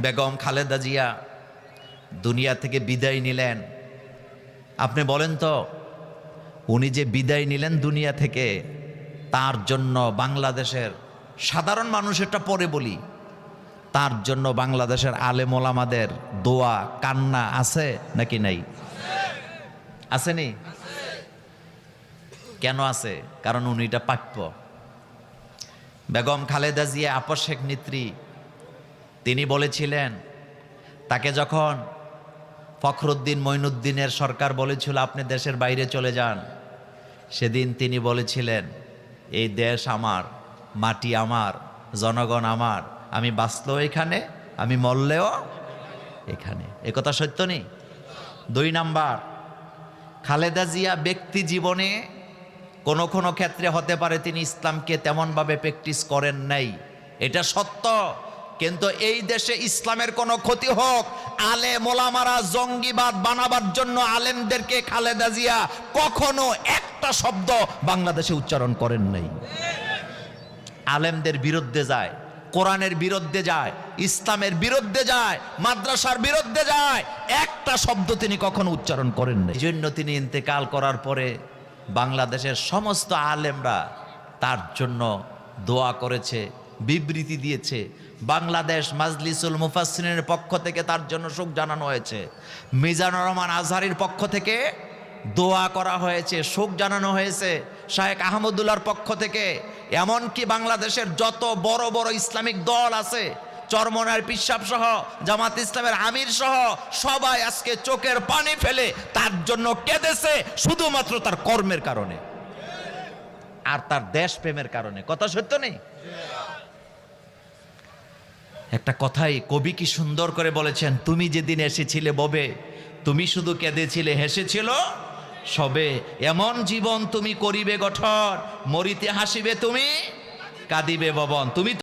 বেগম খালেদা জিয়া দুনিয়া থেকে বিদায় নিলেন। আপনি বলেন তো, উনি যে বিদায় নিলেন দুনিয়া থেকে, তার জন্য বাংলাদেশের সাধারণ মানুষেরটা পরে বলি, তার জন্য বাংলাদেশের আলেম ওলামাদের দোয়া কান্না আছে নাকি নাই? আসেনি? কেন আছে? কারণ উনি এটা প্রাপ্য। বেগম খালেদা জিয়া আপসেক নেত্রী, তিনি বলেছিলেন, তাকে যখন ফখরুদ্দিন মঈনুদ্দিনের সরকার বলেছিল আপনি দেশের বাইরে চলে যান, সেদিন তিনি বলেছিলেন, এই দেশ আমার, মাটি আমার, জনগণ আমার, আমি বাঁচলেও এখানে, আমি মরলেও এখানে। এ কথা সত্য নেই? 2 নাম্বার, খালেদা জিয়া ব্যক্তি জীবনে কোনো কোনো ক্ষেত্রে হতে পারে তিনি ইসলামকে তেমনভাবে প্র্যাকটিস করেন নাই, এটা সত্য। কিন্তু এই দেশে ইসলামের কোনো ক্ষতি হোক, আলেম ওলামারা জঙ্গিবাদ বানাবার জন্য আলেমদেরকে খালেদা জিয়া কখনো একটা শব্দ বাংলাদেশে উচ্চারণ করেন নাই। আলেমদের বিরুদ্ধে যায়, কোরআনের বিরুদ্ধে যায়, ইসলামের বিরুদ্ধে যায়, মাদ্রাসার বিরুদ্ধে যায়, একটা শব্দ তিনি কখনো উচ্চারণ করেন নাই। এই জন্য তিনি ইন্তেকাল করার পরে বাংলাদেশের সমস্ত আলেমরা তার জন্য দোয়া করেছে, বিবৃতি দিয়েছে। বাংলাদেশ মাজলিসুল মুফাসসিরিনের পক্ষ থেকে তার জন্য শোক জানানো হয়েছে, মিজানুর রহমান আজহারীর পক্ষ থেকে দোয়া করা হয়েছে, শোক জানানো হয়েছে, শায়েখ আহমদুল্লাহর পক্ষ থেকে। এমনকি বাংলাদেশের যত বড় বড় ইসলামিক দল আছে, চরমনার পিসাব সহ, জামাত ইসলামের আমির সহ, সবাই আজকে চোখের পানি ফেলে তার জন্য কেঁদেছে, শুধুমাত্র তার কর্মের কারণে আর তার দেশপ্রেমের কারণে। কথা সত্য নেই? একটা কথাই কবি কি সুন্দর করে বলেছেন, তুমি যেদিন এসেছিলে ববে, তুমি শুধু কেঁদেছিলে, হেসেছিল সবে। এমন জীবন তুমি করিবে গঠন, মরিতে হাসিবে তুমি, কাঁদিবে ভবন। তুমি